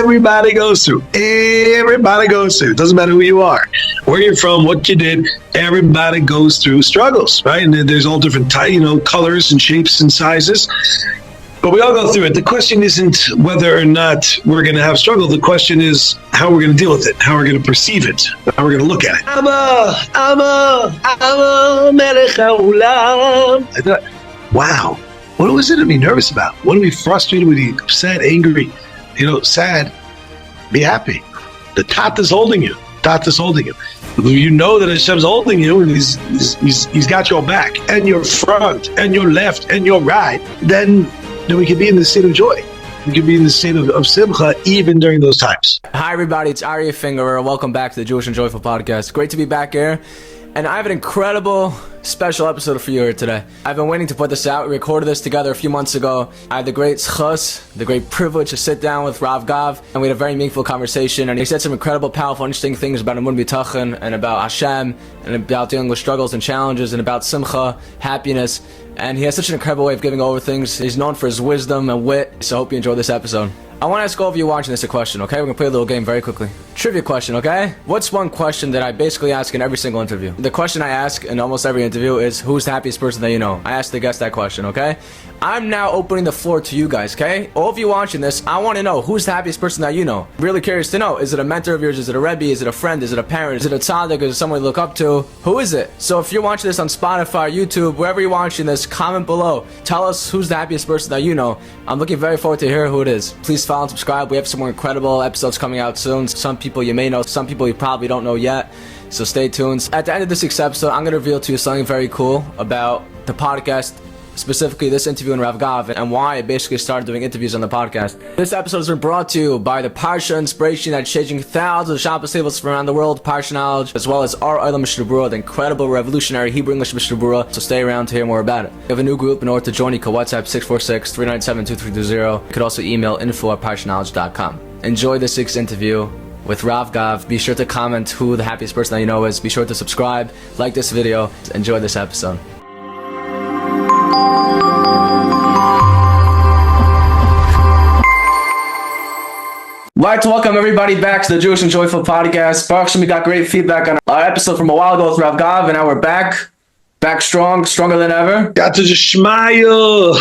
everybody goes through. Everybody goes through. It doesn't matter who you are, where you're from, what you did. Everybody goes through struggles, right? And there's all different colors and shapes and sizes. But we all go through it. The question isn't whether or not we're going to have struggle. The question is how we're going to deal with it, how we're going to perceive it, how we're going to look at it. I'm a melech haolam. I thought, wow, what was it to be nervous about? What are we frustrated with? You upset, angry, sad? Be happy. The Tat is holding you. Tat is holding you. You know that Hashem's holding you, and he's got your back and your front and your left and your right. Then we can be in the state of joy. We can be in the state of simcha even during those times. Hi everybody, it's Aryeh Fingerer. Welcome back to the Jewish and Joyful Podcast. Great to be back here. And I have an incredible special episode for you here today. I've been waiting to put this out. We recorded this together a few months ago. I had the great schus, the great privilege to sit down with Rav Gav, and we had a very meaningful conversation. And he said some incredible, powerful, interesting things about Emun B'Tachon and about Hashem and about dealing with struggles and challenges and about simcha, happiness. And he has such an incredible way of giving over things. He's known for his wisdom and wit. So I hope you enjoy this episode. I want to ask all of you watching this a question, okay? We're going to play a little game very quickly. Trivia question, okay? What's one question that I basically ask in every single interview? The question I ask in almost every interview is, who's the happiest person that you know? I ask the guest that question, okay? I'm now opening the floor to you guys, okay? All of you watching this, I want to know, who's the happiest person that you know? Really curious to know. Is it a mentor of yours? Is it a Rebbe? Is it a friend? Is it a parent? Is it a tzaddik? Is it someone you look up to? Who is it? So if you're watching this on Spotify, YouTube, wherever you're watching this, comment below. Tell us who's the happiest person that you know. I'm looking very forward to hear who it is. Please follow and subscribe. We have some more incredible episodes coming out soon. Some people you may know, some people you probably don't know yet. So stay tuned. At the end of this week's episode, I'm going to reveal to you something very cool about the podcast, specifically this interview in Rav Gav, and why I basically started doing interviews on the podcast. This episode has been brought to you by the Parsha inspiration that's changing thousands of Shabbos tables from around the world, Parsha knowledge, as well as our Olam Mishnah Berurah, the incredible revolutionary Hebrew English Mishnah Berurah. So stay around to hear more about it. We have a new group. In order to join, you can WhatsApp 646-397-2320. You could also email info@parshanowledge.com. Enjoy this week's interview with Rav Gav. Be sure to comment who the happiest person that you know is. Be sure to subscribe, like this video. Enjoy this episode. I'd like to welcome everybody back to the Jewish and Joyful Podcast. Baruch we got great feedback on our episode from a while ago with Rav Gav, and now we're back strong, stronger than ever. Got to just smile.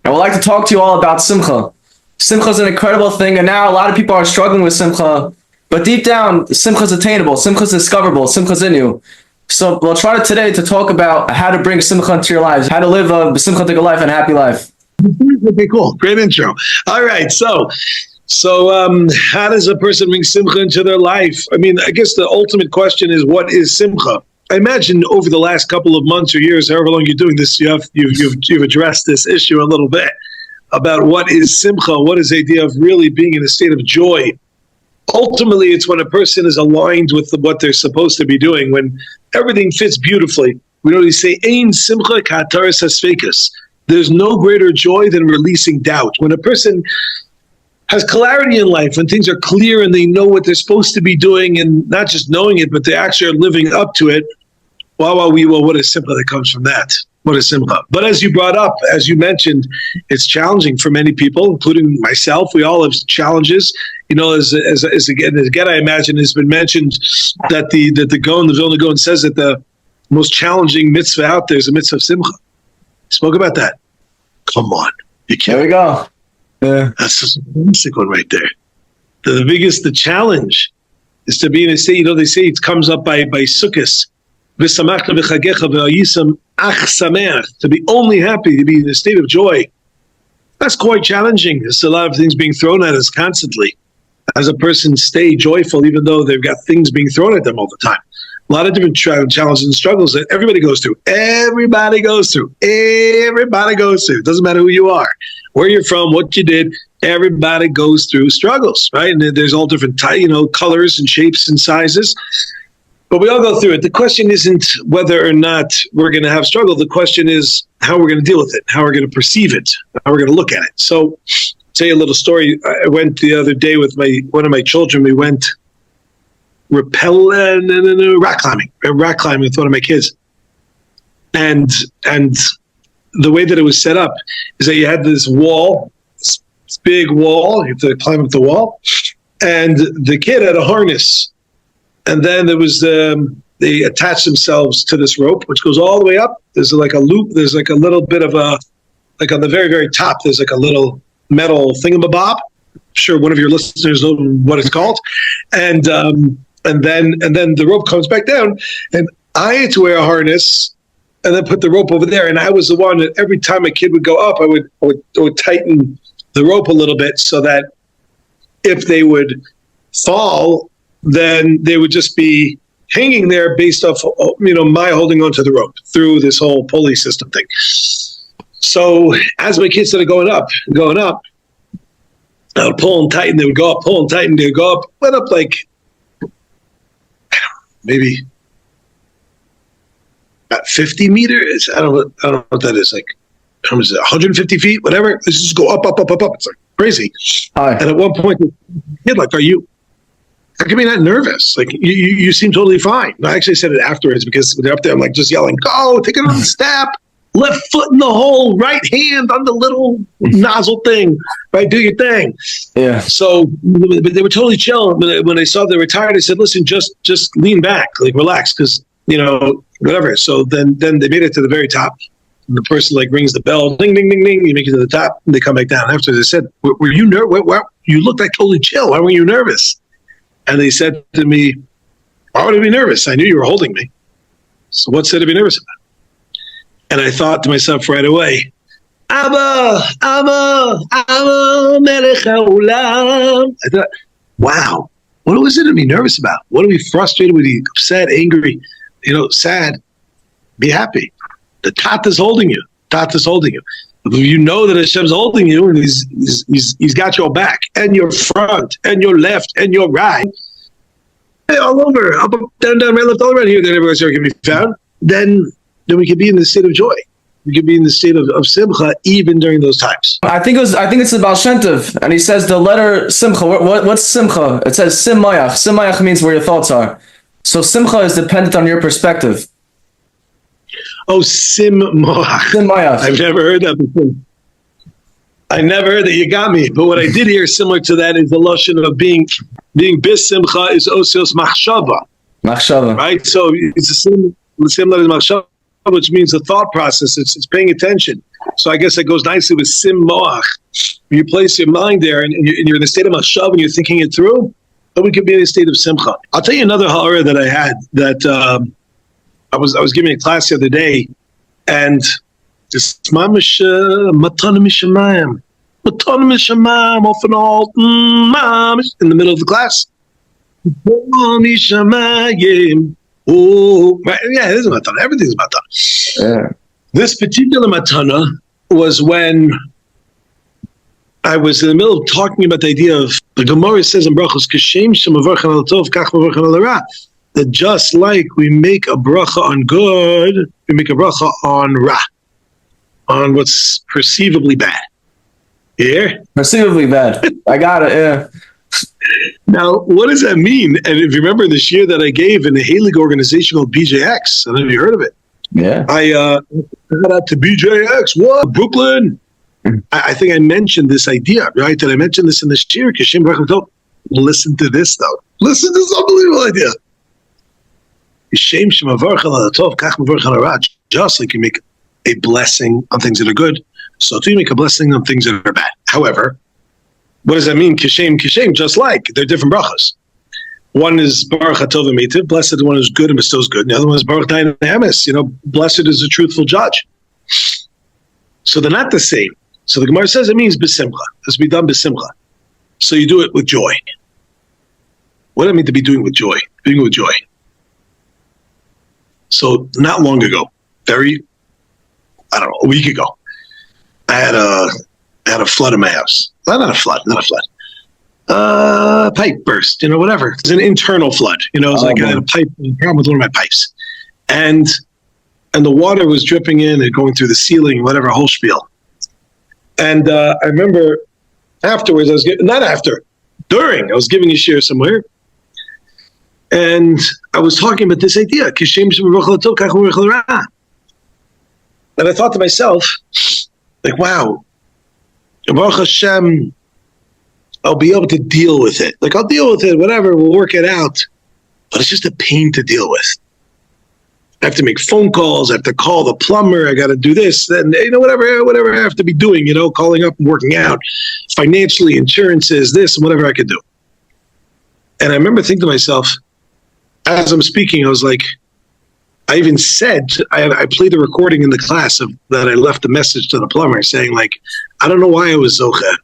I would like to talk to you all about simcha. Simcha is an incredible thing, and now a lot of people are struggling with simcha, but deep down, simcha is attainable, simcha is discoverable, simcha is in you. So we'll try today to talk about how to bring simcha into your lives, how to live a simcha life and a happy life. Okay, cool. Great intro. All right, so how does a person bring simcha into their life? I mean, I guess the ultimate question is, what is simcha? I imagine over the last couple of months or years, however long you're doing this, you've addressed this issue a little bit about what is simcha, what is the idea of really being in a state of joy. Ultimately, it's when a person is aligned with what they're supposed to be doing, when everything fits beautifully. We always say, Ein simcha ka'ataras hasfeikus. There's no greater joy than releasing doubt. When a person has clarity in life, when things are clear and they know what they're supposed to be doing, and not just knowing it, but they actually are living up to it, what is simcha that comes from that? What is simcha? But as you brought up, as you mentioned, it's challenging for many people, including myself. We all have challenges. As again, I imagine has been mentioned that the Vilna Gaon says that the most challenging mitzvah out there is the mitzvah of simcha. Spoke about that. Come on, you can't. There we go. Yeah. That's just a basic one right there. The challenge is to be in a state. They say it comes up by Sukkos. To be only happy, to be in a state of joy. That's quite challenging. There's a lot of things being thrown at us constantly. As a person stay joyful, even though they've got things being thrown at them all the time. A lot of different challenges and struggles that everybody goes through. Everybody goes through. Everybody goes through. It doesn't matter who you are, where you're from, what you did. Everybody goes through struggles, right? And there's all different colors and shapes and sizes. But we all go through it. The question isn't whether or not we're going to have struggle. The question is how we're going to deal with it, how we're going to perceive it, how we're going to look at it. So, tell you a little story. I went the other day with one of my children. We went rock climbing with one of my kids. And the way that it was set up is that you had this wall, This big wall. You have to climb up the wall. And the kid had a harness. And then there was, they attached themselves to this rope, which goes all the way up. There's like a loop. There's like a little bit of a, like on the very, very top, there's like a little metal thingamabob. I'm sure one of your listeners knows what it's called. And then the rope comes back down. And I had to wear a harness and then put the rope over there. And I was the one that every time a kid would go up, I would tighten the rope a little bit so that if they would fall, then they would just be hanging there based off, my holding onto the rope through this whole pulley system thing. So as my kids started going up, I would pull and tighten. They would go up, pull and tighten. They would go up. Went up like maybe about 50 meters. I don't know what that is. Like, how much is it? 150 feet, whatever. Let's just go up. It's like crazy. And at one point, the kid, like, how come you're not nervous? Like, you seem totally fine. I actually said it afterwards because they're up there. I'm like just yelling, go, take another step. Left foot in the hole, right hand on the little nozzle thing, right? Do your thing. Yeah. So, but they were totally chill. When they saw they were tired, I said, listen, just lean back, like relax, because, whatever. So then they made it to the very top. And the person like rings the bell, ding, ding, ding, ding. You make it to the top, and they come back down. After they said, were you nervous? You looked like totally chill. Why were you nervous? And they said to me, why would I be nervous? I knew you were holding me. So what's there to be nervous about? And I thought to myself right away, Abba, Melech Olam. I thought, wow, what was it to be nervous about? What are we frustrated with? You upset, angry, sad? Be happy. The Tat is holding you. If you know that Hashem's holding you, and he's got your back and your front and your left and your right, all over, up, down, right, left, all around here, then everywhere can be found. Then we could be in the state of joy. We could be in the state of simcha even during those times. I think it's the Baal Shem Tov, and he says the letter simcha. What's simcha? It says sim mayach. Sim mayach means where your thoughts are. So simcha is dependent on your perspective. Oh, sim mayach. Sim mayach. I've never heard that before. I never heard that. You got me. But what I did hear similar to that is the lashon of being bis simcha is osios machshava. Machshava. Right. So it's the same letter as machshava, which means the thought process. It's paying attention. So I guess that goes nicely with sim moach. You place your mind there, and you're in the state of machshav, and you're thinking it through. But we could be in a state of simcha. I'll tell you another ha'ara that I had that I was giving a class the other day, and this mamish matana mishamayim off and all in the middle of the class. Oh, right. Yeah, it is a matana. Everything's matana. Yeah. This particular matana was when I was in the middle of talking about the idea of the Gemara says in Brachos, "Kashem shemavarchan al tov, kach mavarchan al ra." That just like we make a bracha on good, we make a bracha on ra, on what's perceivably bad. Yeah, perceivably bad. I got it. Yeah. Now, what does that mean? And if you remember this year that I gave in the Halig organization called BJX, I don't know if you heard of it. Yeah. I got out to BJX. What? Brooklyn. I think I mentioned this idea, right? Did I mention this in the shir? Listen to this, though. Listen to this unbelievable idea. Just like you make a blessing on things that are good, so too you make a blessing on things that are bad. However, what does that mean? Kishem, just like they're different brachas. One is Baruch Hatov V'Meitiv, blessed the one who's good and bestows good. And the other one is Baruch Dayan Hamas, blessed is a truthful judge. So they're not the same. So the Gemara says it means besimcha. It has to be done besimcha. So you do it with joy. What do I mean to be doing with joy? Doing with joy. So not long ago, a week ago, I had a flood in my house. Not a flood. Pipe burst, whatever. It's an internal flood. It was I had a problem with one of my pipes. And the water was dripping in and going through the ceiling, whatever, a whole spiel. And I remember afterwards, I was giving a share somewhere. And I was talking about this idea. And I thought to myself, like, wow, Baruch Hashem, I'll be able to deal with it. Like, I'll deal with it, whatever, we'll work it out. But it's just a pain to deal with. I have to make phone calls. I have to call the plumber. I got to do this, and whatever I have to be doing, calling up and working out financially, insurances, this and whatever I could do. And I remember thinking to myself, as I'm speaking, I was like, I even said, I played the recording in the class that I left a message to the plumber saying, like, I don't know why I was zocheh,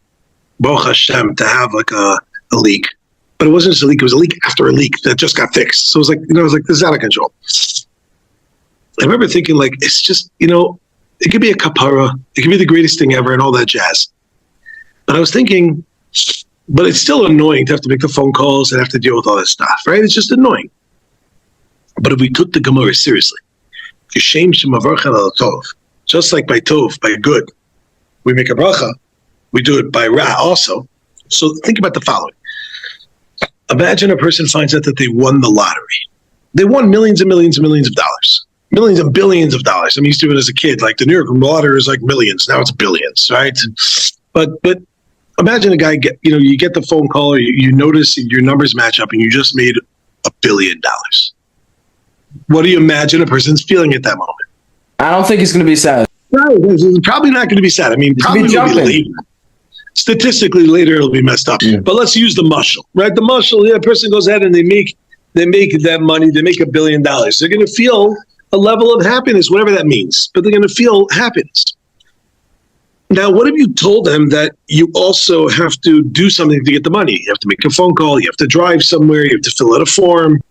Baruch Hashem, to have like a leak. But it wasn't just a leak, it was a leak after a leak that just got fixed. So it was like, this is out of control. I remember thinking, like, it's just, it could be a kapara, it could be the greatest thing ever and all that jazz. But I was thinking, but it's still annoying to have to make the phone calls and have to deal with all this stuff, right? It's just annoying. But if we took the Gemara seriously, just like by tov, by good, we make a bracha, we do it by ra also. So think about the following. Imagine a person finds out that they won the lottery. They won millions and millions and millions of dollars. Millions and billions of dollars. I'm used to it as a kid. Like the New York lottery is like millions. Now it's billions, right? But imagine a guy you get the phone call, or you notice your numbers match up, and you just made $1 billion. What do you imagine a person's feeling at that moment? I don't think he's going to be sad. Right, he's probably not going to be sad. I mean, probably will be late. Statistically, later it'll be messed up. Yeah. But let's use the mushal, right? The mushal, a person goes ahead and they make that money. They make $1 billion. They're going to feel a level of happiness, whatever that means. But they're going to feel happiness. Now, what if you told them that you also have to do something to get the money? You have to make a phone call. You have to drive somewhere. You have to fill out a form.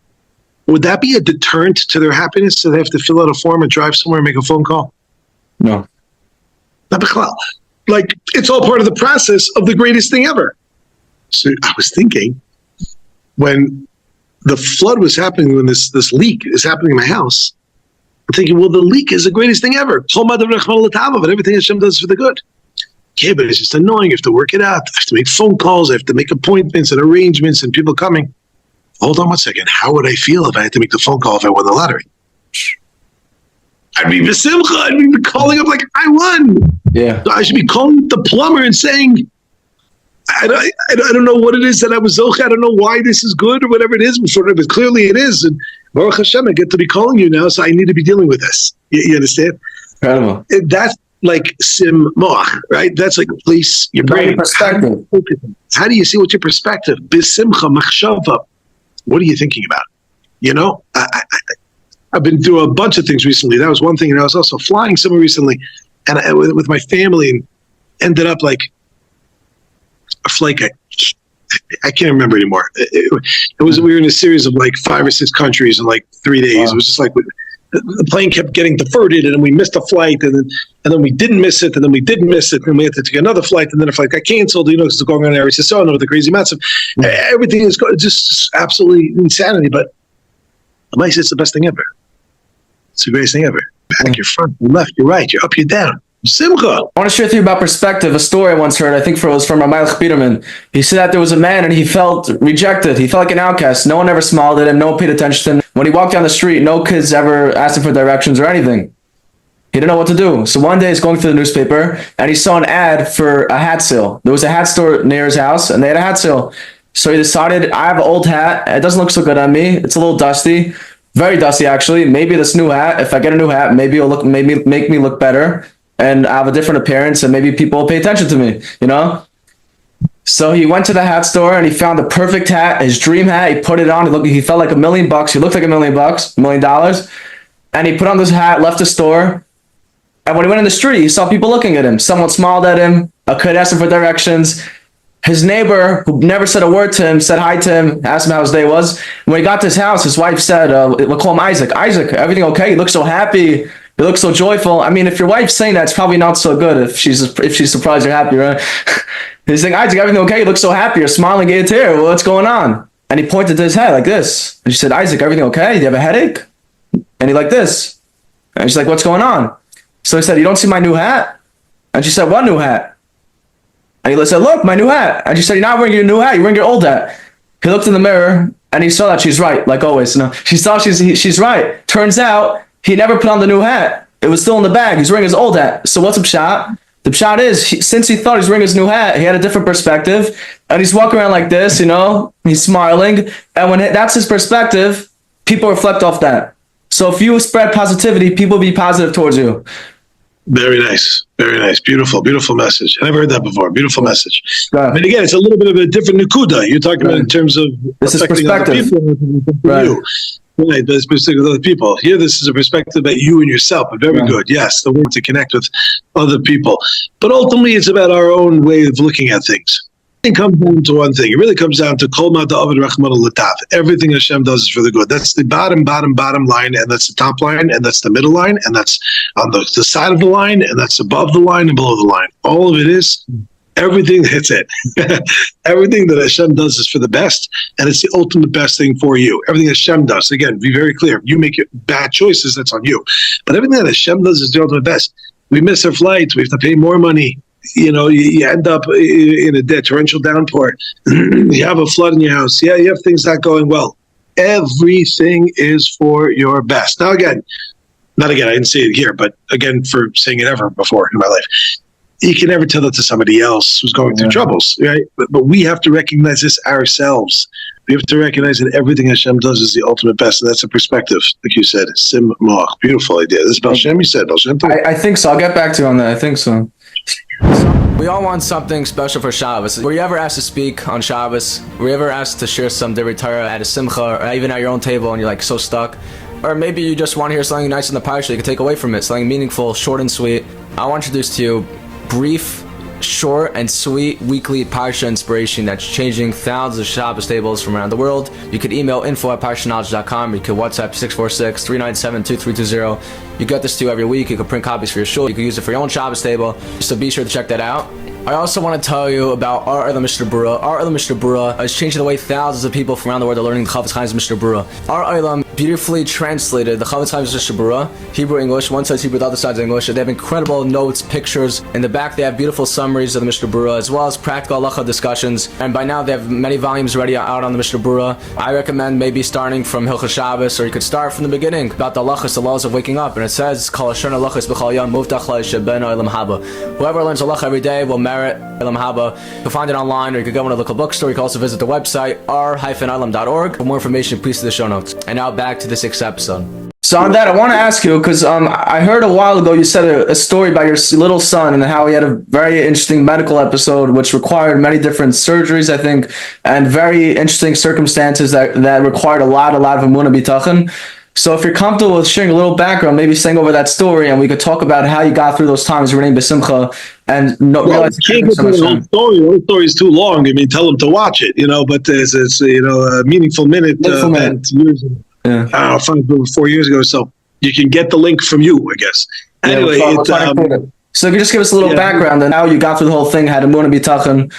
Would that be a deterrent to their happiness? So they have to fill out a form and drive somewhere and make a phone call? No. Like, it's all part of the process of the greatest thing ever. So I was thinking, when the flood was happening, when this leak is happening in my house, I'm thinking, well, the leak is the greatest thing ever. But everything Hashem does for the good. Okay, but it's just annoying. You have to work it out. I have to make phone calls. I have to make appointments and arrangements and people coming. Hold on one second. How would I feel if I had to make the phone call if I won the lottery? I'd be besimcha. I'd be calling up like, I won. Yeah. So I should be calling the plumber and saying, I don't know what it is that I was zoche. I don't know why this is good or whatever it is, but clearly it is. And Baruch Hashem, I get to be calling you now, so I need to be dealing with this. You understand? Incredible. That's like sim moach, right? That's like place your brain. Perspective. How do you see what's your perspective? Besimcha machshava. What are you thinking about? I've been through a bunch of things recently. That was one thing, and I was also flying somewhere recently, and with my family, and ended up like a flight. I can't remember anymore. We were in a series of like 5 or 6 countries in like 3 days. Wow. It was just like the plane kept getting diverted, and then we missed a flight, and then we didn't miss it, and then we did miss it, and we had to take another flight, and then a flight got canceled. Because it's going on Aryeh so with the crazy amounts of everything is just absolutely insanity. But I say it's the best thing ever. It's the greatest thing ever. Back, your front, your left, your right, you're up, you're down. Simcha. I want to share with you about perspective. A story I once heard, I think it was from Rabbi Gavriel Friedman. He said that there was a man and he felt rejected. He felt like an outcast. No one ever smiled at him. No one paid attention to him. When he walked down the street, no kids ever asked him for directions or anything. He didn't know what to do. So one day he's going through the newspaper and he saw an ad for a hat sale. There was a hat store near his house and they had a hat sale. So he decided, I have an old hat. It doesn't look so good on me. It's a little dusty. Very dusty, actually. Maybe this new hat, if I get a new hat, maybe it'll make me look better. And I have a different appearance, and maybe people will pay attention to me, So he went to the hat store, and he found the perfect hat, his dream hat. He put it on. He felt like $1 million. He looked like $1 million, $1 million. And he put on this hat, left the store. And when he went in the street, he saw people looking at him. Someone smiled at him. A kid asked him for directions. His neighbor, who never said a word to him, said hi to him, asked him how his day was. When he got to his house, his wife said, we'll call him Isaac. Isaac, everything okay? You look so happy. You look so joyful. I mean, if your wife's saying that, it's probably not so good if she's surprised you're happy, right? He's saying, Isaac, everything okay? You look so happy. You're smiling ear to ear. What's going on? And he pointed to his head like this. And she said, Isaac, everything okay? Do you have a headache? And he like this. And she's like, what's going on? So he said, you don't see my new hat? And she said, what new hat? And he said, look, my new hat. And she said, you're not wearing your new hat. You're wearing your old hat. He looked in the mirror and he saw that she's right, like always. She saw she's right. Turns out he never put on the new hat. It was still in the bag. He's wearing his old hat. So what's up, shot? The pshat is, since he thought he's wearing his new hat, he had a different perspective, and he's walking around like this, he's smiling, and when that's his perspective, people reflect off that. So if you spread positivity, people be positive towards you. Very nice. Very nice. Beautiful, beautiful message. I never heard that before. Beautiful message. Right. I mean, again, it's a little bit of a different nukuda. You're talking about in terms of this is affecting other perspective. people. Right. You. Right, but it's perspective of other people. Here, this is a perspective about you and yourself. But very good. Yes, the way to connect with other people. But ultimately, it's about our own way of looking at things. It comes down to one thing. It really comes down to Kol Ma Da'avid Rachman L'Tav. Everything Hashem does is for the good. That's the bottom line, and that's the top line, and that's the middle line, and that's on the side of the line, and that's above the line and below the line. All of it is everything. That's it. Everything that Hashem does is for the best, and it's the ultimate best thing for you. Everything Hashem does, again, be very clear. You make bad choices, that's on you. But everything that Hashem does is the ultimate best. We miss our flight. We have to pay more money. You end up in a torrential downpour. You have a flood in your house. Yeah, you have things not going well. Everything is for your best. Now, again, I didn't say it here, but again, for saying it ever before in my life, you can never tell that to somebody else who's going through troubles, right? But we have to recognize this ourselves. We have to recognize that everything Hashem does is the ultimate best, and that's a perspective, like you said. Sim Moach, beautiful idea. This is Baal Shem, you said, Baal Shem. I think so. I'll get back to you on that. I think so. We all want something special for Shabbos. Were you ever asked to speak on Shabbos? Were you ever asked to share some Divrei Torah at a simcha, or even at your own table, and you're like so stuck? Or maybe you just want to hear something nice in the parsha you can take away from it, something meaningful, short and sweet. I want to introduce to you brief, short and sweet weekly parsha inspiration that's changing thousands of Shabbos tables from around the world. You could email info@parshanknowledge.com. You could WhatsApp 646-397-2320. You get this to you every week. You can print copies for your shul. You can use it for your own Shabbos table. So be sure to check that out. I also want to tell you about Aryeh Mishnah Berurah. Aryeh Mishnah Berurah is changing the way thousands of people from around the world are learning the Chofetz Chaim's Mishnah Berurah. Aryeh beautifully translated the Chofetz Chaim's Mishnah Berurah, Hebrew, English. One side's Hebrew, the other side's English. They have incredible notes, pictures. In the back, they have beautiful summaries of the Mishnah Berurah, as well as practical halacha discussions. And by now, they have many volumes already out on the Mishnah Berurah. I recommend maybe starting from Hilchos Shabbos, or you could start from the beginning about the halachas, the laws of waking up. And it says, Kol Asher Halachas B'chal Yom Muftach Lo Shebeno Olam Haba. Whoever learns halacha every day will merit Olam Haba. You can find it online, or you can go to a local bookstore. You can also visit the website r-olam.org. For more information, please see the show notes. And now back to this episode. So on that, I want to ask you, because I heard a while ago you said a story about your little son and how he had a very interesting medical episode, which required many different surgeries, I think, and very interesting circumstances that required a lot of emunah bitachon. So if you're comfortable with sharing a little background, maybe saying over that story, and we could talk about how you got through those times running B'Simcha and realize you can't get through the whole story. The whole story is too long. I mean, tell them to watch it, but it's a meaningful minute. Years ago. Yeah. I don't know, 4 years ago. So you can get the link from you, I guess. Anyway, so you can just give us a little background on how you got through the whole thing, had emunah bitachon.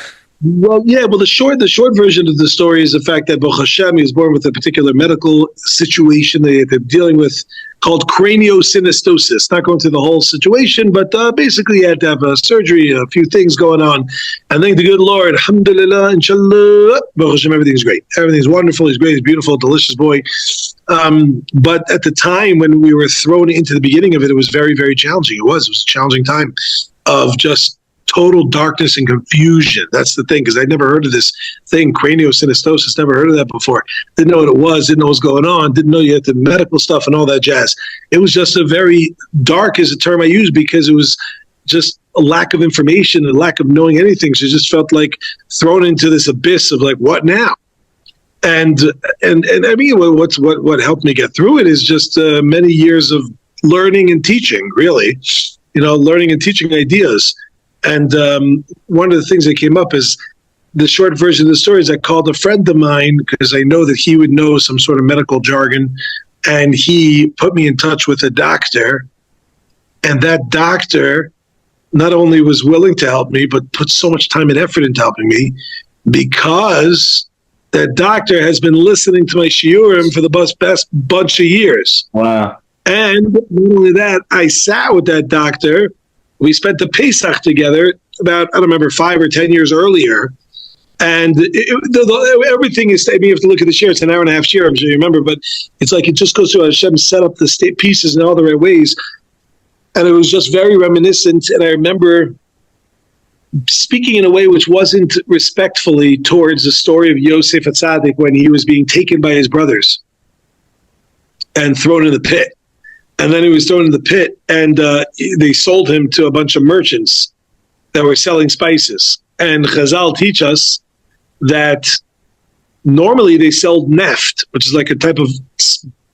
Well, the short version of the story is the fact that Baruch Hashem, he was born with a particular medical situation they're dealing with called craniosynostosis. Not going through the whole situation, but basically he had to have a surgery, a few things going on. And thank the good Lord, alhamdulillah, inshallah, Baruch Hashem, everything's great. Everything's wonderful, he's great, he's beautiful, delicious boy. But at the time when we were thrown into the beginning of it, it was very, very challenging. It was a challenging time of just total darkness and confusion. That's the thing, because I'd never heard of this thing, craniosynostosis, never heard of that before. Didn't know what it was, didn't know what was going on, didn't know you had the medical stuff and all that jazz. It was just a very dark is a term I use because it was just a lack of information, a lack of knowing anything. So it just felt like thrown into this abyss of like, what now? And I mean, what helped me get through it is just many years of learning and teaching, really, learning and teaching ideas. And one of the things that came up is the short version of the story is I called a friend of mine because I know that he would know some sort of medical jargon, and he put me in touch with a doctor. And that doctor not only was willing to help me, but put so much time and effort into helping me because that doctor has been listening to my shiurim for the best bunch of years. Wow. And not only that, I sat with that doctor. We spent the Pesach together about, I don't remember, 5 or 10 years earlier. And everything is, I mean, you have to look at the share. It's an hour and a half share, I'm sure you remember, but it's like it just goes through Hashem set up the pieces in all the right ways. And it was just very reminiscent. And I remember speaking in a way which wasn't respectfully towards the story of Yosef Atzadik when he was being taken by his brothers and thrown in the pit. And then he was thrown in the pit, and they sold him to a bunch of merchants that were selling spices. And Chazal teach us that normally they sell neft, which is like a type of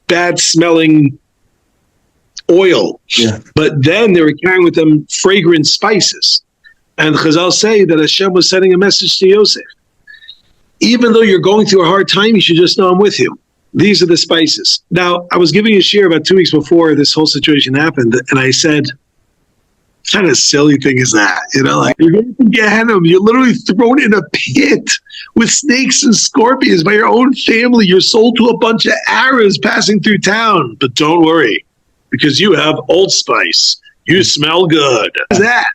bad-smelling oil. Yeah. But then they were carrying with them fragrant spices. And Chazal say that Hashem was sending a message to Yosef. Even though you're going through a hard time, you should just know I'm with you. These are the spices. Now, I was giving a shir about 2 weeks before this whole situation happened, and I said, what kind of silly thing is that? You know, like, you're going to Gehenna, you're literally thrown in a pit with snakes and scorpions by your own family. You're sold to a bunch of Arabs passing through town. But don't worry, because you have Old Spice. You smell good. What is that?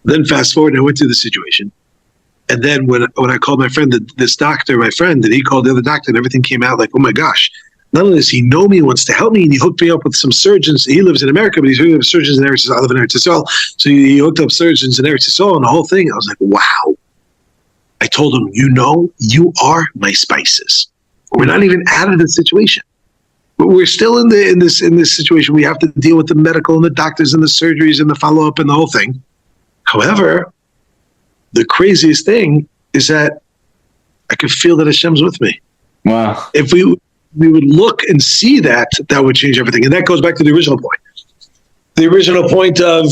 Then fast forward, I went through the situation. And then when I called my friend, this doctor, my friend, and he called the other doctor, and everything came out like, oh my gosh, not only does he know me, he wants to help me, and he hooked me up with some surgeons. He lives in America, but he's hooked up surgeons in Eretz Yisrael. I live in Eretz Yisrael. So he hooked up surgeons in Eretz Yisrael and the whole thing. I was like, wow. I told him, you know, you are my spices. We're not even out of the situation. But we're still in this situation. We have to deal with the medical and the doctors and the surgeries and the follow-up and the whole thing. However, the craziest thing is that I could feel that Hashem's with me. Wow. If we would look and see that, that would change everything. And that goes back to the original point. The original point of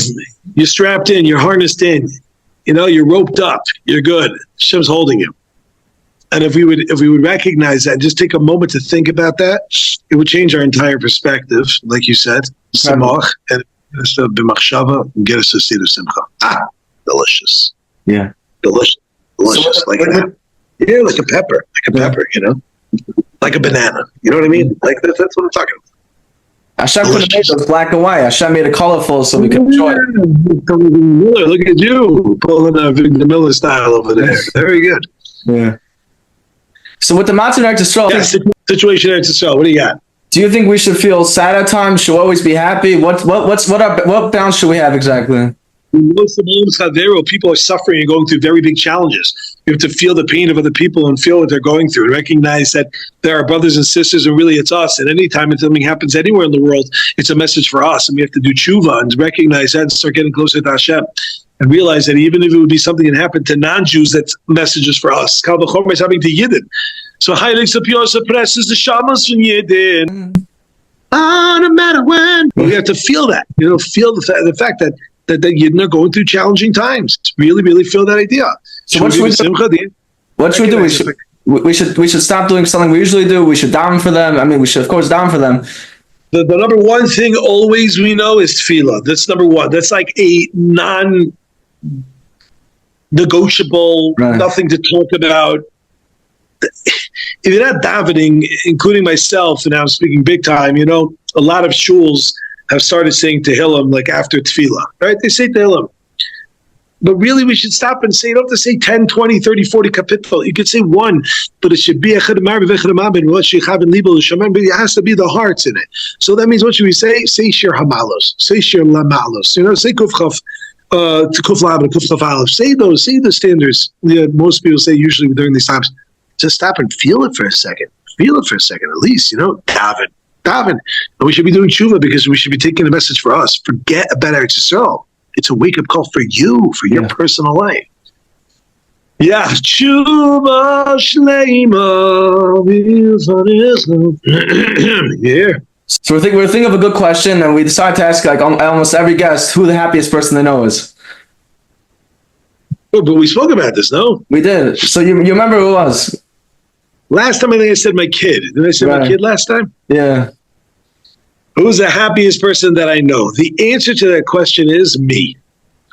you're strapped in, you're harnessed in, you know, you're roped up, you're good. Hashem's holding you. And if we would recognize that, just take a moment to think about that, it would change our entire perspective, like you said, samach, and b'machshava, and get us to see the simcha. Delicious. Yeah. Delicious. So like a pepper, you know, like a banana. You know what I mean? Like that's what I'm talking about. Hashem could have made those black and white. Hashem made it colorful so we could enjoy it. Look at you pulling a Victor Miller style over there. Very good. Yeah. So with the mountain Eretz Yisrael, situation Eretz Yisrael, what do you got? Do you think we should feel sad at times? Should we always be happy? What balance should we have exactly? People are suffering and going through very big challenges. You have to feel the pain of other people and feel what they're going through and recognize that there are brothers and sisters and really it's us. And anytime something happens anywhere in the world, it's a message for us. And we have to do tshuva and recognize that and start getting closer to Hashem. And realize that even if it would be something that happened to non-Jews, that's messages for us. Kal v'chomer is happening to Yidden. So Heilig Sapiosa presses the shamas from Yidden. No matter when. We have to feel that. You know, feel the fact that the Yidden are going through challenging times. Really, really feel that idea. So what should we do? What should we do? We should stop doing something we usually do. We should down for them. I mean, we should of course down for them. The number one thing always we know is tefillah. That's number one. That's like a non-negotiable, right. Nothing to talk about. If you're not davening, including myself, and I'm speaking big time, you know, a lot of shuls have started saying Tehillim like after tefillah, right? They say Tehillim. But really, we should stop and say, you don't have to say 10, 20, 30, 40 kapitel. You could say one, but it should be but it has to be the hearts in it. So that means, what should we say? Say shir hamalos, say shir lamalos, you know, say kuf chaf, kuf lab, kuf chaf aleph. Say those, say the standards. Yeah, most people say usually during these times. Just stop and feel it for a second. Feel it for a second, at least, you know, daven. And we should be doing tshuva because we should be taking the message for us. Forget about Eretz Yisrael. It's a wake-up call for you, for your personal life. Yeah. Tshuva shleima. Yeah. So we're thinking of a good question, and we decided to ask like almost every guest who the happiest person they know is. Oh, but we spoke about this, no? We did. So you remember who it was? Last time I think I said my kid. Did I say my kid last time? Yeah. Who's the happiest person that I know? The answer to that question is me.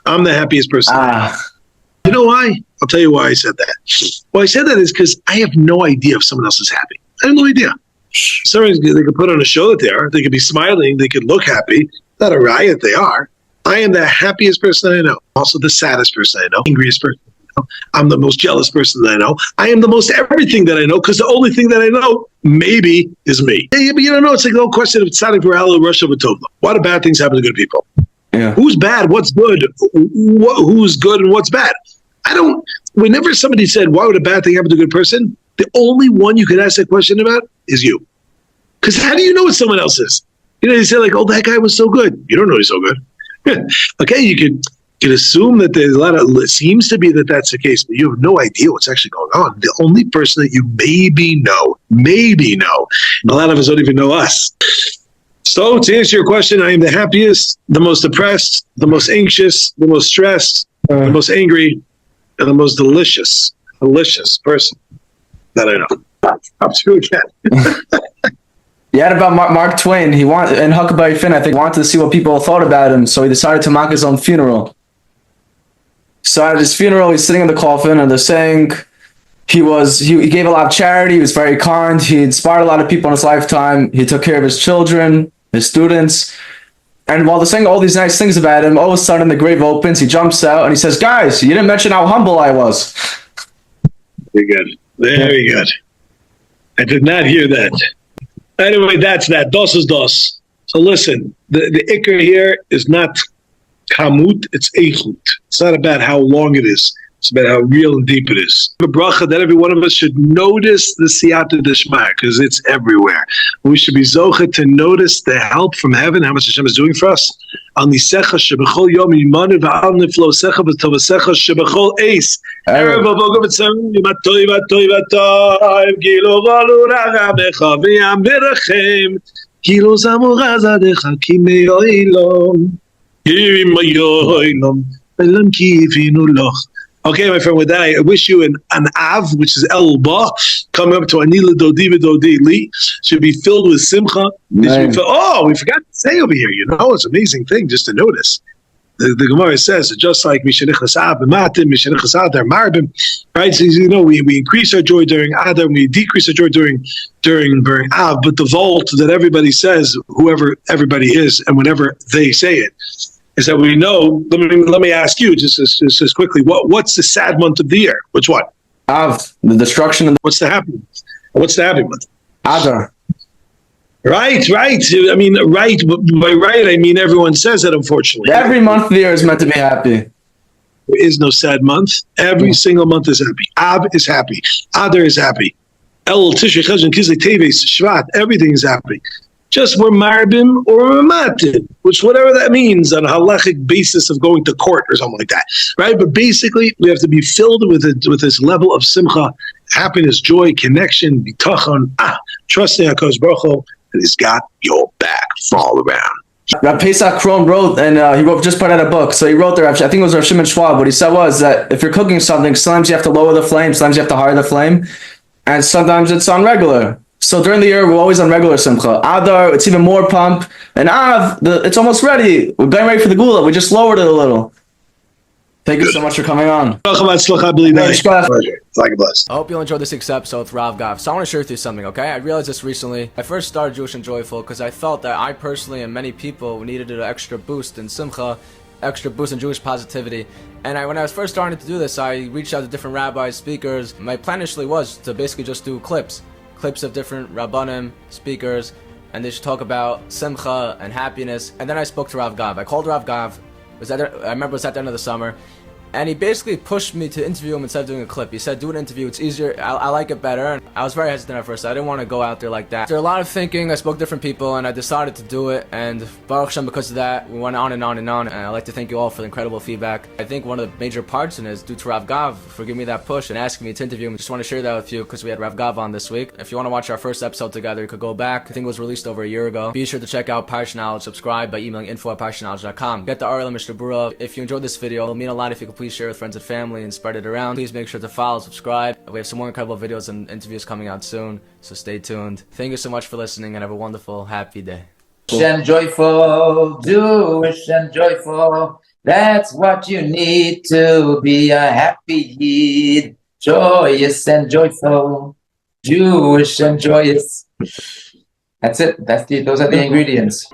I'm the happiest person. You know why? I'll tell you why I said that. Well, I said that is because I have no idea if someone else is happy. I have no idea. They could put on a show that they are. They could be smiling. They could look happy. Not a riot, they are. I am the happiest person I know. Also the saddest person I know. Angriest person I know. I'm the most jealous person that I know. I am the most everything that I know because the only thing that I know maybe is me. Yeah, but you don't know. It's like the whole question of tzaddik v'ra'ala Russia v'tovla. Why do bad things happen to good people? Yeah. Who's bad? What's good? Who's good and what's bad? Whenever somebody said, why would a bad thing happen to a good person? The only one you could ask that question about is you. Because how do you know what someone else is? You say like, oh, that guy was so good. You don't know he's so good. Okay, you can assume that there's it seems to be that that's the case, but you have no idea what's actually going on. The only person that you maybe know, a lot of us don't even know us. So to answer your question, I am the happiest, the most depressed, the most anxious, the most stressed, the most angry, and the most delicious person that I know. Up to you again. Yeah, about Mark Twain. And Huckleberry Finn, I think, wanted to see what people thought about him, so he decided to mock his own funeral. So at his funeral, he's sitting in the coffin, and they're saying he gave a lot of charity. He was very kind. He inspired a lot of people in his lifetime. He took care of his children, his students. And while they're saying all these nice things about him, all of a sudden the grave opens. He jumps out and he says, "Guys, you didn't mention how humble I was." Very good. Very good. I did not hear that. Anyway, that's that. Dos is dos. So listen, the ikr here is not kamut, it's eichut. It's not about how long it is. It's about how real and deep it is. A bracha that every one of us should notice the siyata d'shma, because it's everywhere. We should be zocha to notice the help from heaven, how much Hashem is doing for us. Al nisecha shebechol yom yimanu v'al niflo secha v'tovasecha shebechol eis. Erev avoga v'tzam yimatoi vatoi vatoi gilo valu ragamecha v'yam v'rachem gilo zamura zadecha ki me'oilom ki me'oilom v'lam ki yivinu loch. Okay, my friend, with that, I wish you an Av, which is El Ba, coming up to Anila Dodi V'Dodi Li, should be filled with Simcha. We forgot to say over here, it's an amazing thing just to notice. The Gemara says, just like Mishenichas Av B'Matim, Mishenichas Adar Marbim, right? So, we increase our joy during Adar, and we decrease our joy during Av, but the vault that everybody says, whoever everybody is, and whenever they say it, is that we know. Let me ask you just as quickly. What's the sad month of the year? Which one? Av, the destruction. What's the happy month? What's the happy month? Adar. Right. I mean, right. But by right, I mean everyone says that. Unfortunately, every month of the year is meant to be happy. There is no sad month. Every single month is happy. Av is happy. Adar is happy. El Tishrei Cheshvan Kislev Teves Shvat. Everything is happy. Just we're marbim or we're matin, which whatever that means on a halachic basis of going to court or something like that, right? But basically, we have to be filled with this level of simcha, happiness, joy, connection, bitachon, trusting HaKadosh Baruch Hu that He's got your back all around. Rav Pesach Kron wrote, and he just put out a book. So he wrote there, I think it was Rav Shimon Schwab. What he said was that if you're cooking something, sometimes you have to lower the flame, sometimes you have to higher the flame, and sometimes it's on regular. So during the year, we're always on regular simcha. Adar, it's even more pump. And Av, it's almost ready. We're getting ready for the gula. We just lowered it a little. Thank you so much for coming on. It's like a bless. I hope you enjoyed this week's episode with Rav Gav. So I want to share with you something, okay? I realized this recently. I first started Jewish and Joyful because I felt that I personally and many people needed an extra boost in simcha, extra boost in Jewish positivity. And when I was first starting to do this, I reached out to different rabbis, speakers. My plan initially was to basically just do clips of different rabbanim, speakers, and they should talk about simcha and happiness. And then I spoke to Rav Gav. I called Rav Gav. I remember it was at the end of the summer. And he basically pushed me to interview him instead of doing a clip. He said, do an interview, it's easier, I like it better. And I was very hesitant at first, I didn't want to go out there like that. After a lot of thinking, I spoke to different people, and I decided to do it. And Baruch Hashem, because of that, we went on and on and on. And I'd like to thank you all for the incredible feedback. I think one of the major parts in it is due to Rav Gav for giving me that push and asking me to interview him. I just want to share that with you because we had Rav Gav on this week. If you want to watch our first episode together, you could go back. I think it was released over a year ago. Be sure to check out Parsha Knowledge, subscribe by emailing info@parshanknowledge.com. Get the Aryeh Mishnah Berurah. If you enjoyed this video, it'll mean a lot if you could please share with friends and family and spread it around. Please make sure to follow, subscribe. We have some more incredible videos and interviews coming out soon, so stay tuned. Thank you so much for listening, and have a wonderful, happy day. Jewish and joyful, Jewish and joyful. That's what you need to be a happy Yid. Joyous and joyful, Jewish and joyous. That's it. Those are the ingredients.